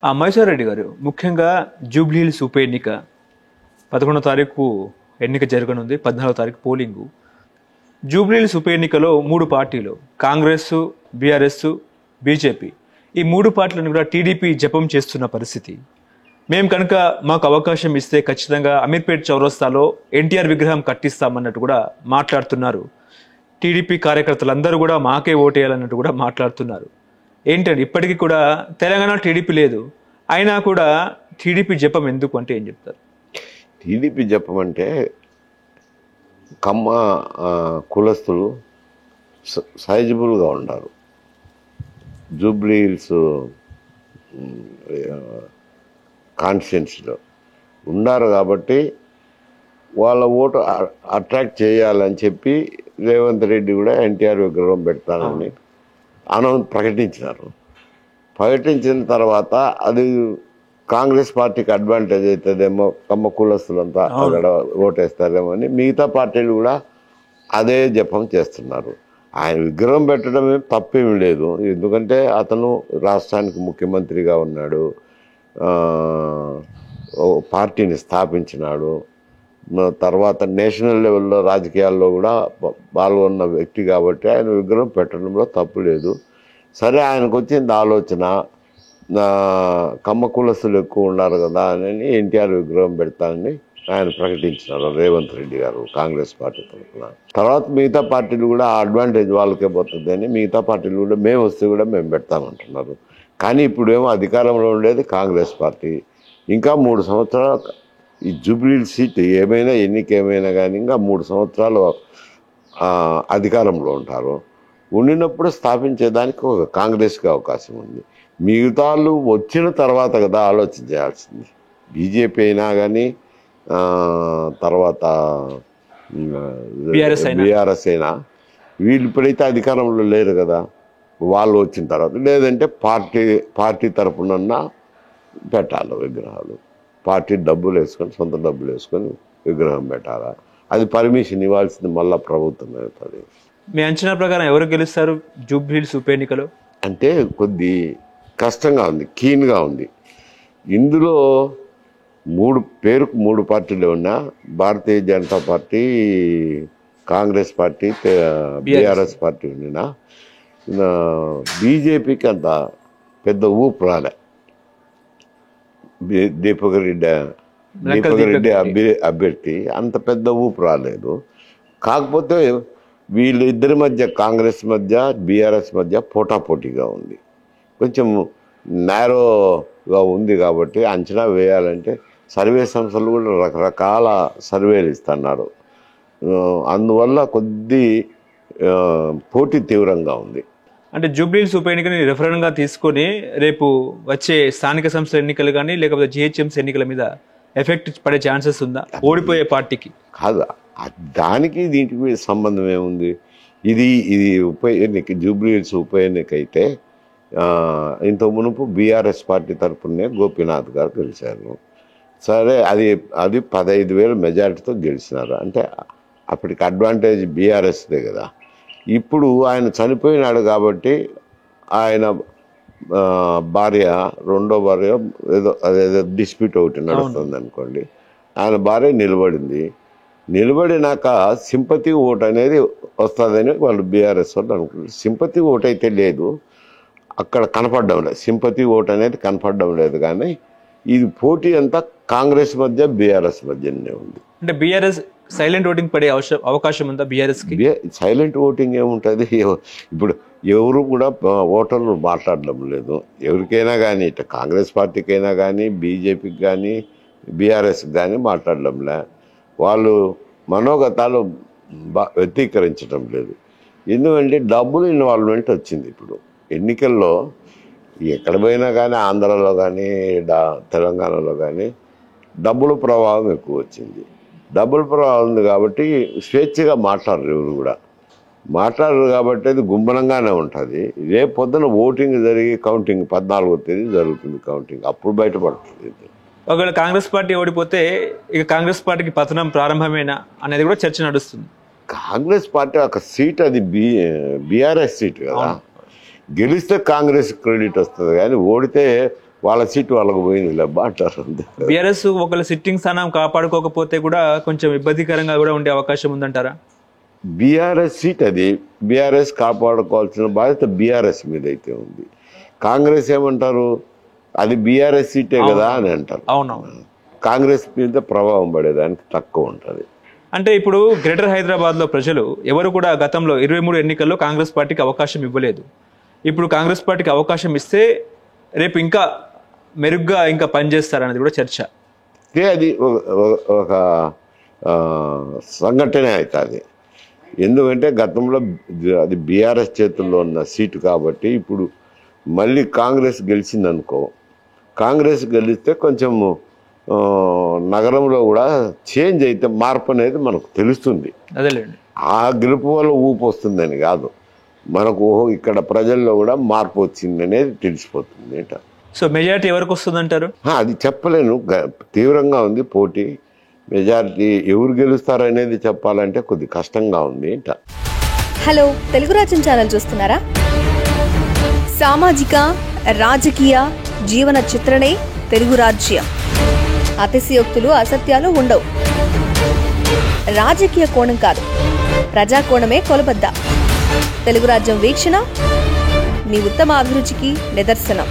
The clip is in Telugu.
మహేశ్వర్ రెడ్డి గారు ముఖ్యంగా జూబ్లీ హిల్స్ ఉప ఎన్నిక 11వ తారీఖు ఎన్నిక జరగనుంది. 14వ తారీఖు పోలింగు. జూబ్లీ హిల్స్ ఉప ఎన్నికలో 3 పార్టీలు కాంగ్రెస్, బీఆర్ఎస్, బీజేపీ ఈ 3 పార్టీలను కూడా టీడీపీ జపం చేస్తున్న పరిస్థితి. మేము కనుక మాకు అవకాశం ఇస్తే ఖచ్చితంగా అమీర్పేట్ చౌరస్తాలో ఎన్టీఆర్ విగ్రహం కట్టిస్తామన్నట్టు కూడా మాట్లాడుతున్నారు. టీడీపీ కార్యకర్తలందరూ కూడా మాకే ఓటేయాలన్నట్టు కూడా మాట్లాడుతున్నారు. ఏంటంటే ఇప్పటికీ కూడా తెలంగాణ టీడీపీ లేదు, అయినా కూడా టీడీపీ జపం ఎందుకు అంటే ఏం చెప్తారు? టీడీపీ జపం అంటే కమ్మ కులస్తులు సైజబుల్గా ఉన్నారు. జూబ్లీ హిల్స్ కాన్స్టిట్యున్సీలో ఉన్నారు కాబట్టి వాళ్ళ ఓటు అట్రాక్ట్ చేయాలని చెప్పి రేవంత్ రెడ్డి కూడా ఎన్టీఆర్ విగ్రహం పెడతానని ప్రకటించినారు. ప్రకటించిన తర్వాత అది కాంగ్రెస్ పార్టీకి అడ్వాంటేజ్ అవుతుందేమో, కమ్మ కులస్తులంతా అక్కడ ఓటేస్తారేమో అని మిగతా పార్టీలు కూడా అదే జపం చేస్తున్నారు. ఆయన విగ్రహం పెట్టడమే తప్పేమీ లేదు, ఎందుకంటే అతను రాష్ట్రానికి ముఖ్యమంత్రిగా ఉన్నాడు, పార్టీని స్థాపించినాడు, తర్వాత నేషనల్ లెవెల్లో రాజకీయాల్లో కూడా పాల్గొన్న వ్యక్తి కాబట్టి ఆయన విగ్రహం పెట్టడంలో తప్పు లేదు. సరే, ఆయనకు వచ్చింది ఆలోచన, కమ్మ కులస్తులు ఎక్కువ ఉన్నారు కదా అని ఎన్టీఆర్ విగ్రహం పెడతానని ఆయన ప్రకటించినారు రేవంత్ రెడ్డి గారు కాంగ్రెస్ పార్టీ తరఫున. తర్వాత మిగతా పార్టీలు కూడా ఆ అడ్వాంటేజ్ వాళ్ళకే పోతుంది అని మిగతా పార్టీలు కూడా మేము వస్తే కూడా మేము పెడతామంటున్నారు. కానీ ఇప్పుడేమో అధికారంలో ఉండేది కాంగ్రెస్ పార్టీ. ఇంకా 3 సంవత్సరాలు ఈ జూబ్లీ సీట్ ఏమైనా ఎన్నిక ఏమైనా కానీ ఇంకా 3 సంవత్సరాలు అధికారంలో ఉంటారు. ఉండినప్పుడు స్థాపించేదానికి ఒక కాంగ్రెస్కి అవకాశం ఉంది. మిగతా వాళ్ళు వచ్చిన తర్వాత కదా ఆలోచన చేయాల్సింది. బీజేపీ అయినా కానీ తర్వాత బీఆర్ఎస్ అయినా వీళ్ళు ఇప్పుడైతే అధికారంలో లేరు కదా, వాళ్ళు వచ్చిన తర్వాత లేదంటే పార్టీ తరఫునన్నా పెట్టాలి విగ్రహాలు. పార్టీ డబ్బులు వేసుకొని, సొంత డబ్బులు వేసుకొని విగ్రహం పెట్టాలా, అది పర్మిషన్ ఇవ్వాల్సింది మళ్ళీ ప్రభుత్వం అవుతుంది. మీ అంచనా ప్రకారం ఎవరు గెలుస్తారు జూబ్లీ హిల్స్ ఉప ఎన్నికలో? అంటే కొద్ది కష్టంగా ఉంది, కీన్గా ఉంది. ఇందులో పేరుకు 3 పార్టీలు ఉన్నా, Bharatiya Janata party, Congress party, BRS party ఉండినా బీజేపీకి అంత పెద్ద ఊపు రాలే. దీపక్ రెడ్డి అభ్యర్థి అంత పెద్ద ఊపు రాలేదు. కాకపోతే వీళ్ళిద్దరి మధ్య, కాంగ్రెస్ మధ్య బీఆర్ఎస్ మధ్య పోటాపోటీగా ఉంది, కొంచెం నేరోగా ఉంది. కాబట్టి అంచనా వేయాలంటే సర్వే సంస్థలు కూడా రకరకాల సర్వేలు ఇస్తున్నారు. అందువల్ల కొద్ది పోటీ తీవ్రంగా ఉంది. అంటే జూబ్లీ హిల్స్ ఉప ఎన్నికని రెఫరెండంగా తీసుకొని రేపు వచ్చే స్థానిక సంస్థల ఎన్నికలు కానీ లేకపోతే జిహెచ్ఎంసీ ఎన్నికల మీద ఎఫెక్ట్ పడే ఛాన్సెస్ ఉందా ఓడిపోయే పార్టీకి? కాదు, దానికి దీనికి సంబంధం ఏముంది? ఇది ఉప ఎన్నిక, జూబ్లీ హిల్స్ ఉప ఎన్నిక అయితే ఇంత మునుపు బీఆర్ఎస్ పార్టీ తరఫునే గోపీనాథ్ గారు గెలిచారు. సరే, అది 15,000 మెజారిటీతో గెలిచినారు. అంటే అప్పటికి అడ్వాంటేజ్ బీఆర్ఎస్దే కదా. ఇప్పుడు ఆయన చనిపోయినాడు కాబట్టి ఆయన భార్య, రెండో భార్య అదేదో డిస్ప్యూట్ ఒకటి నడుస్తుంది అనుకోండి, ఆయన భార్య నిలబడినాక సింపతి ఓటు అనేది వస్తుందని వాళ్ళు బీఆర్ఎస్ వాళ్ళు అనుకుంటారు. సింపతి ఓటు అయితే లేదు, అక్కడ కనపడడం లేదు, సింపతి ఓటు అనేది కనపడడం లేదు. కానీ ఇది పోటీ అంతా కాంగ్రెస్ మధ్య బీఆర్ఎస్ మధ్యనే ఉంది. అంటే బీఆర్ఎస్ సైలెంట్ ఓటింగ్ పడే అవకాశం ఉందా బీఆర్ఎస్కి? సైలెంట్ ఓటింగ్ ఏముంటుంది? ఇప్పుడు ఎవరు కూడా ఓటర్లు మాట్లాడడం లేదు. ఎవరికైనా కానీ, ఇట్లా కాంగ్రెస్ పార్టీకైనా కానీ, బీజేపీకి కానీ, బీఆర్ఎస్కి కానీ మాట్లాడడంలే. వాళ్ళు మనోగతాలు వ్యక్తీకరించడం లేదు. ఎందుకంటే డబ్బులు ఇన్వాల్వ్మెంట్ వచ్చింది. ఇప్పుడు ఎన్నికల్లో ఎక్కడ పోయినా కానీ, ఆంధ్రాలో కానీ తెలంగాణలో కానీ డబ్బుల ప్రభావం ఎక్కువ వచ్చింది. డబ్బుల ప్రభావం ఉంది కాబట్టి స్వేచ్ఛగా మాట్లాడరు, ఎవరు కూడా మాట్లాడరు. కాబట్టి అది గుంభనంగానే ఉంటుంది. రేపు పొద్దున ఓటింగ్ జరిగి కౌంటింగ్ 14వ తేదీ జరుగుతుంది కౌంటింగ్, అప్పుడు బయటపడుతుంది. ఒకవేళ కాంగ్రెస్ పార్టీ ఓడిపోతే ఇక కాంగ్రెస్ పార్టీకి పతనం ప్రారంభమేనా అనేది కూడా చర్చ నడుస్తుంది. కాంగ్రెస్ పార్టీ ఒక సీట్, అది బీఆర్ఎస్ సీట్ కదా, గెలిస్తే కాంగ్రెస్ క్రెడిట్ వస్తుంది, కానీ ఓడితే వాళ్ళ సీటు వాళ్ళకు పోయింది లేబ్బా అంటారు. బీఆర్ఎస్ ఒకవేళ సిట్టింగ్ స్థానం కాపాడుకోకపోతే కూడా కొంచెం ఇబ్బందికరంగా కూడా ఉండే అవకాశం ఉందంటారా? బీఆర్ఎస్ సీట్ అది బీఆర్ఎస్ కాపాడుకోవాల్సిన బాధ్యత బీఆర్ఎస్ మీద అయితే ఉంది. కాంగ్రెస్ ఏమంటారు, అది బీఆర్ఎస్ సీటే కదా అని అంటారు. అవునవును. కాంగ్రెస్ మీద ప్రభావం పడేదానికి తక్కువ ఉంటుంది. అంటే ఇప్పుడు గ్రేటర్ హైదరాబాద్లో ప్రజలు ఎవరు కూడా గతంలో 23 ఎన్నికల్లో కాంగ్రెస్ పార్టీకి అవకాశం ఇవ్వలేదు. ఇప్పుడు కాంగ్రెస్ పార్టీకి అవకాశం ఇస్తే రేపు ఇంకా మెరుగ్గా ఇంకా పనిచేస్తారనేది కూడా చర్చ. అది ఒక సంఘటన అవుతుంది. ఎందుకంటే గతంలో అది బీఆర్ఎస్ చేతుల్లో ఉన్న సీటు కాబట్టి ఇప్పుడు మళ్ళీ కాంగ్రెస్ గెలిచిందనుకో, కాంగ్రెస్ గెలిస్తే కొంచెం నగరంలో కూడా చేంజ్ అయితే మార్పు అనేది మనకు తెలుస్తుంది. అదేలేండి, ఆ గెలుపు వల్ల ఊపు వస్తుందని కాదు, మనకు ఇక్కడ ప్రజల్లో కూడా మార్పు వచ్చింది అనేది తెలిసిపోతుంది. సో మెజారిటీ ఎవరికి వస్తుందంటారు? అది చెప్పలేను, తీవ్రంగా ఉంది పోటీ. మెజారిటీ ఎవరు గెలుస్తారు అనేది చెప్పాలంటే కొద్ది కష్టంగా ఉంది. హలో, తెలుగు రాజ్యం ఛానల్ చూస్తున్నారా? సామాజిక రాజకీయ జీవన చిత్రణే తెలుగు రాజ్యం. అతిశయోక్తులు అసత్యాలు ఉండవు. రాజకీయ కోణం కాదు, ప్రజా కోణమే కొలబద్ద. తెలుగు రాజ్యం వీక్షణ మీ ఉత్తమ అభిరుచికి నిదర్శనం.